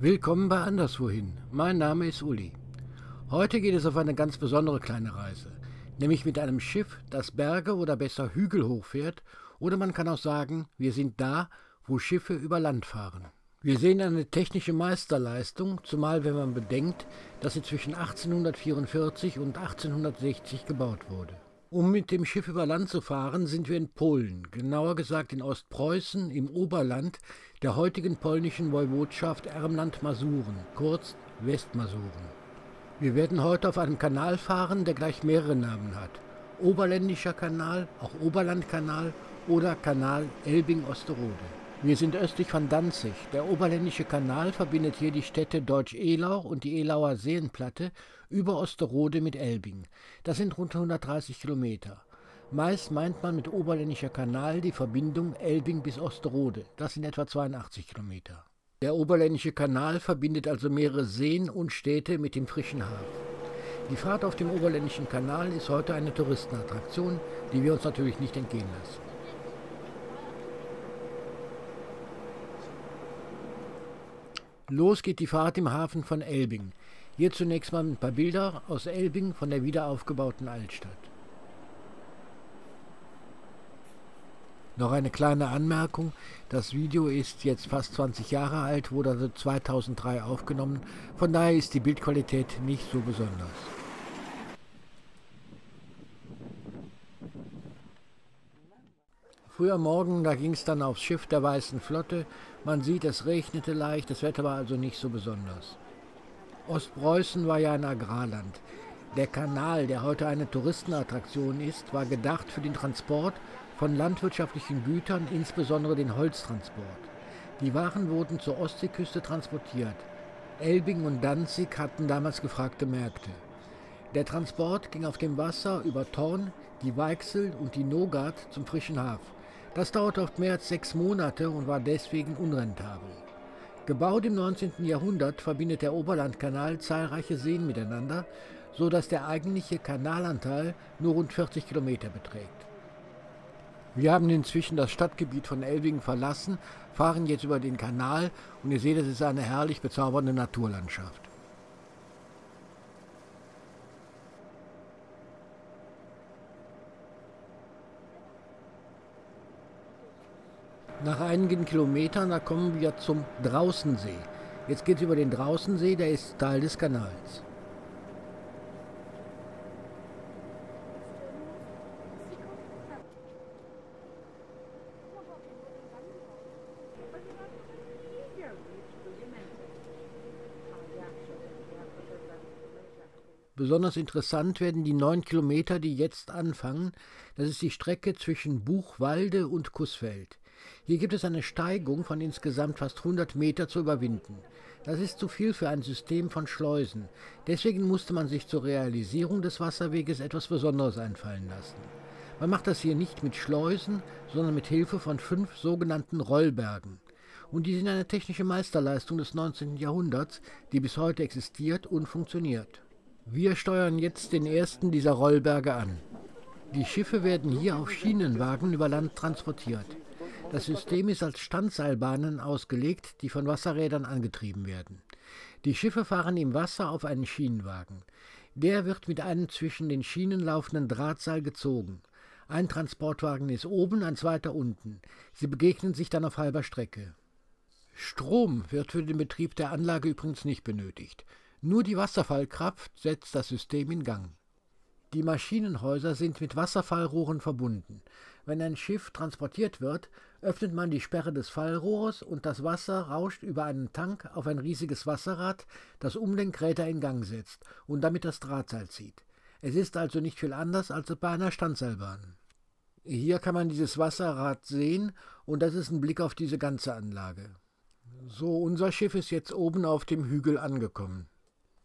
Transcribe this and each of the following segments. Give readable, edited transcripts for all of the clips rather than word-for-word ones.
Willkommen bei Anderswohin. Mein Name ist Uli. Heute geht es auf eine ganz besondere kleine Reise, nämlich mit einem Schiff, das Berge oder besser Hügel hochfährt, oder man kann auch sagen, wir sind da, wo Schiffe über Land fahren. Wir sehen eine technische Meisterleistung, zumal wenn man bedenkt, dass sie zwischen 1844 und 1860 gebaut wurde. Um mit dem Schiff über Land zu fahren, sind wir in Polen, genauer gesagt in Ostpreußen im Oberland der heutigen polnischen Woiwodschaft Ermland-Masuren, kurz Westmasuren. Wir werden heute auf einem Kanal fahren, der gleich mehrere Namen hat. Oberländischer Kanal, auch Oberlandkanal oder Kanal Elbing-Osterode. Wir sind östlich von Danzig. Der Oberländische Kanal verbindet hier die Städte Deutsch-Ehlau und die Ehlauer Seenplatte über Osterode mit Elbing. Das sind rund 130 Kilometer. Meist meint man mit Oberländischer Kanal die Verbindung Elbing bis Osterode. Das sind etwa 82 Kilometer. Der Oberländische Kanal verbindet also mehrere Seen und Städte mit dem frischen Hafen. Die Fahrt auf dem Oberländischen Kanal ist heute eine Touristenattraktion, die wir uns natürlich nicht entgehen lassen. Los geht die Fahrt im Hafen von Elbing. Hier zunächst mal ein paar Bilder aus Elbing von der wiederaufgebauten Altstadt. Noch eine kleine Anmerkung, das Video ist jetzt fast 20 Jahre alt, wurde also 2003 aufgenommen, von daher ist die Bildqualität nicht so besonders. Früh am Morgen, da ging es dann aufs Schiff der Weißen Flotte. Man sieht, es regnete leicht, das Wetter war also nicht so besonders. Ostpreußen war ja ein Agrarland. Der Kanal, der heute eine Touristenattraktion ist, war gedacht für den Transport von landwirtschaftlichen Gütern, insbesondere den Holztransport. Die Waren wurden zur Ostseeküste transportiert. Elbing und Danzig hatten damals gefragte Märkte. Der Transport ging auf dem Wasser über Thorn, die Weichsel und die Nogat zum frischen Hafen. Das dauerte oft mehr als 6 Monate und war deswegen unrentabel. Gebaut im 19. Jahrhundert verbindet der Oberlandkanal zahlreiche Seen miteinander, so dass der eigentliche Kanalanteil nur rund 40 Kilometer beträgt. Wir haben inzwischen das Stadtgebiet von Elbing verlassen, fahren jetzt über den Kanal und ihr seht, es ist eine herrlich bezaubernde Naturlandschaft. Nach einigen Kilometern, da kommen wir zum Draußensee. Jetzt geht es über den Draußensee, der ist Teil des Kanals. Besonders interessant werden die 9 Kilometer, die jetzt anfangen. Das ist die Strecke zwischen Buchwalde und Coesfeld. Hier gibt es eine Steigung von insgesamt fast 100 Meter zu überwinden. Das ist zu viel für ein System von Schleusen. Deswegen musste man sich zur Realisierung des Wasserweges etwas Besonderes einfallen lassen. Man macht das hier nicht mit Schleusen, sondern mit Hilfe von 5 sogenannten Rollbergen. Und die sind eine technische Meisterleistung des 19. Jahrhunderts, die bis heute existiert und funktioniert. Wir steuern jetzt den ersten dieser Rollberge an. Die Schiffe werden hier auf Schienenwagen über Land transportiert. Das System ist als Standseilbahnen ausgelegt, die von Wasserrädern angetrieben werden. Die Schiffe fahren im Wasser auf einen Schienenwagen. Der wird mit einem zwischen den Schienen laufenden Drahtseil gezogen. Ein Transportwagen ist oben, ein zweiter unten. Sie begegnen sich dann auf halber Strecke. Strom wird für den Betrieb der Anlage übrigens nicht benötigt. Nur die Wasserfallkraft setzt das System in Gang. Die Maschinenhäuser sind mit Wasserfallrohren verbunden. Wenn ein Schiff transportiert wird, öffnet man die Sperre des Fallrohres und das Wasser rauscht über einen Tank auf ein riesiges Wasserrad, das Umlenkräder in Gang setzt und damit das Drahtseil zieht. Es ist also nicht viel anders als bei einer Standseilbahn. Hier kann man dieses Wasserrad sehen und das ist ein Blick auf diese ganze Anlage. So, unser Schiff ist jetzt oben auf dem Hügel angekommen.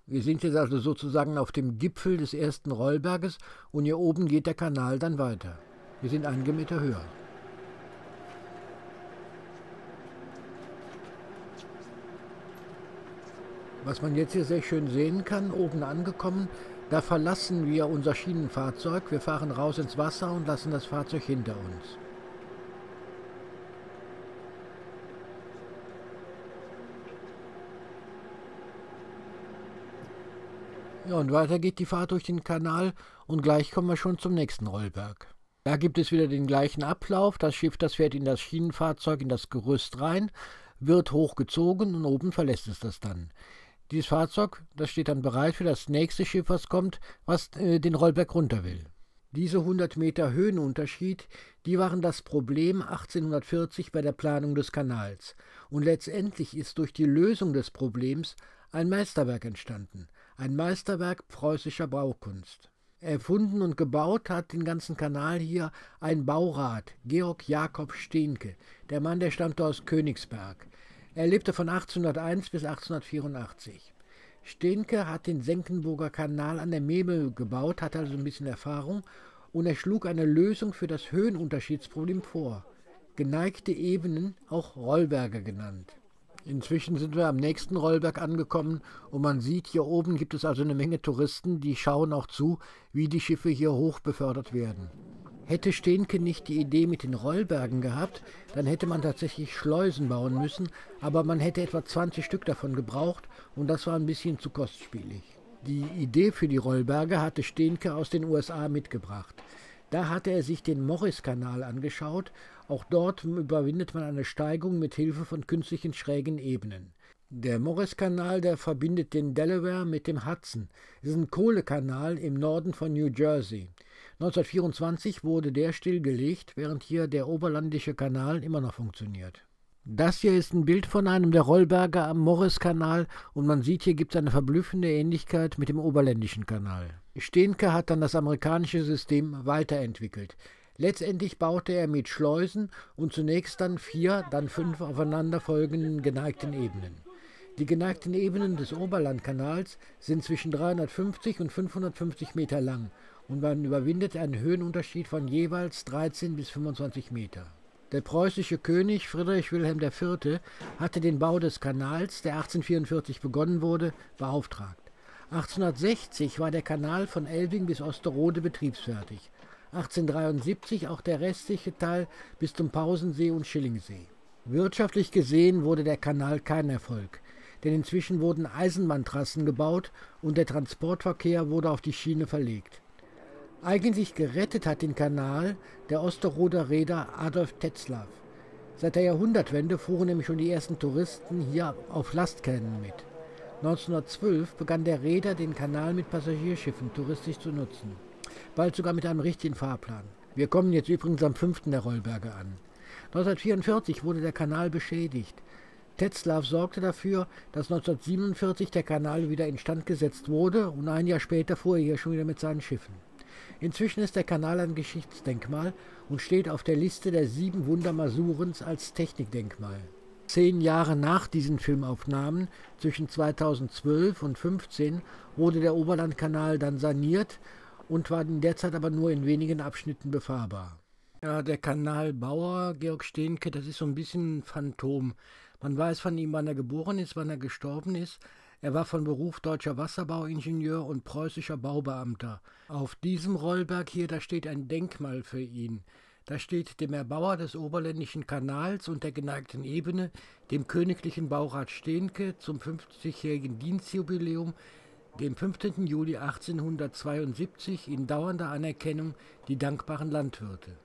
Wir sind jetzt also sozusagen auf dem Gipfel des ersten Rollberges und hier oben geht der Kanal dann weiter. Wir sind einige Meter höher. Was man jetzt hier sehr schön sehen kann, oben angekommen, da verlassen wir unser Schienenfahrzeug. Wir fahren raus ins Wasser und lassen das Fahrzeug hinter uns. Ja, und weiter geht die Fahrt durch den Kanal und gleich kommen wir schon zum nächsten Rollberg. Da gibt es wieder den gleichen Ablauf. Das Schiff, das fährt in das Schienenfahrzeug, in das Gerüst rein, wird hochgezogen und oben verlässt es das dann. Dieses Fahrzeug, das steht dann bereit für das nächste Schiff, was kommt, was den Rollberg runter will. Diese 100 Meter Höhenunterschied, die waren das Problem 1840 bei der Planung des Kanals. Und letztendlich ist durch die Lösung des Problems ein Meisterwerk entstanden. Ein Meisterwerk preußischer Baukunst. Erfunden und gebaut hat den ganzen Kanal hier ein Baurat, Georg Jakob Stehnke. Der Mann, der stammte aus Königsberg. Er lebte von 1801 bis 1884. Stehnke hat den Senckenburger Kanal an der Memel gebaut, hatte also ein bisschen Erfahrung, und er schlug eine Lösung für das Höhenunterschiedsproblem vor. Geneigte Ebenen, auch Rollberge genannt. Inzwischen sind wir am nächsten Rollberg angekommen und man sieht, hier oben gibt es also eine Menge Touristen, die schauen auch zu, wie die Schiffe hier hoch befördert werden. Hätte Stehnke nicht die Idee mit den Rollbergen gehabt, dann hätte man tatsächlich Schleusen bauen müssen, aber man hätte etwa 20 Stück davon gebraucht und das war ein bisschen zu kostspielig. Die Idee für die Rollberge hatte Stehnke aus den USA mitgebracht. Da hatte er sich den Morriskanal angeschaut. Auch dort überwindet man eine Steigung mit Hilfe von künstlichen schrägen Ebenen. Der Morriskanal, der verbindet den Delaware mit dem Hudson. Es ist ein Kohlekanal im Norden von New Jersey. 1924 wurde der stillgelegt, während hier der Oberlandische Kanal immer noch funktioniert. Das hier ist ein Bild von einem der Rollberge am Morriskanal und man sieht, hier gibt es eine verblüffende Ähnlichkeit mit dem Oberländischen Kanal. Stehnke hat dann das amerikanische System weiterentwickelt. Letztendlich baute er mit Schleusen und zunächst dann 4, dann 5 aufeinanderfolgenden geneigten Ebenen. Die geneigten Ebenen des Oberlandkanals sind zwischen 350 und 550 Meter lang und man überwindet einen Höhenunterschied von jeweils 13 bis 25 Meter. Der preußische König Friedrich Wilhelm IV. Hatte den Bau des Kanals, der 1844 begonnen wurde, beauftragt. 1860 war der Kanal von Elbing bis Osterode betriebsfertig. 1873 auch der restliche Teil bis zum Pausensee und Schillingsee. Wirtschaftlich gesehen wurde der Kanal kein Erfolg, denn inzwischen wurden Eisenbahntrassen gebaut und der Transportverkehr wurde auf die Schiene verlegt. Eigentlich gerettet hat den Kanal der Osterroder Reeder Adolf Tetzlaff. Seit der Jahrhundertwende fuhren nämlich schon die ersten Touristen hier auf Lastkähnen mit. 1912 begann der Reeder, den Kanal mit Passagierschiffen touristisch zu nutzen. Bald sogar mit einem richtigen Fahrplan. Wir kommen jetzt übrigens am 5. der Rollberge an. 1944 wurde der Kanal beschädigt. Tetzlaff sorgte dafür, dass 1947 der Kanal wieder instand gesetzt wurde und ein Jahr später fuhr er hier schon wieder mit seinen Schiffen. Inzwischen ist der Kanal ein Geschichtsdenkmal und steht auf der Liste der 7 Wunder Masurens als Technikdenkmal. 10 Jahre nach diesen Filmaufnahmen, zwischen 2012 und 2015, wurde der Oberlandkanal dann saniert und war in der Zeit aber nur in wenigen Abschnitten befahrbar. Ja, der Kanalbauer Georg Stehnke, das ist so ein bisschen ein Phantom. Man weiß von ihm, wann er geboren ist, wann er gestorben ist. Er war von Beruf deutscher Wasserbauingenieur und preußischer Baubeamter. Auf diesem Rollberg hier, da steht ein Denkmal für ihn. Da steht dem Erbauer des Oberländischen Kanals und der geneigten Ebene, dem königlichen Baurat Stehnke, zum 50-jährigen Dienstjubiläum, dem 15. Juli 1872 in dauernder Anerkennung die dankbaren Landwirte.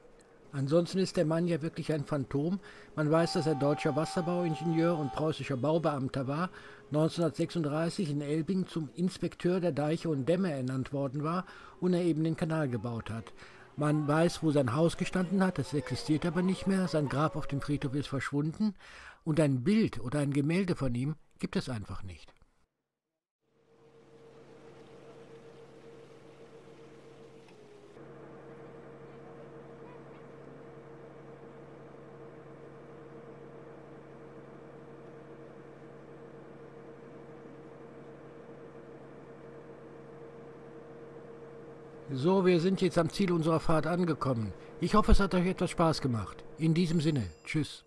Ansonsten ist der Mann ja wirklich ein Phantom. Man weiß, dass er deutscher Wasserbauingenieur und preußischer Baubeamter war, 1936 in Elbing zum Inspekteur der Deiche und Dämme ernannt worden war und er eben den Kanal gebaut hat. Man weiß, wo sein Haus gestanden hat, das existiert aber nicht mehr, sein Grab auf dem Friedhof ist verschwunden und ein Bild oder ein Gemälde von ihm gibt es einfach nicht. So, wir sind jetzt am Ziel unserer Fahrt angekommen. Ich hoffe, es hat euch etwas Spaß gemacht. In diesem Sinne, tschüss.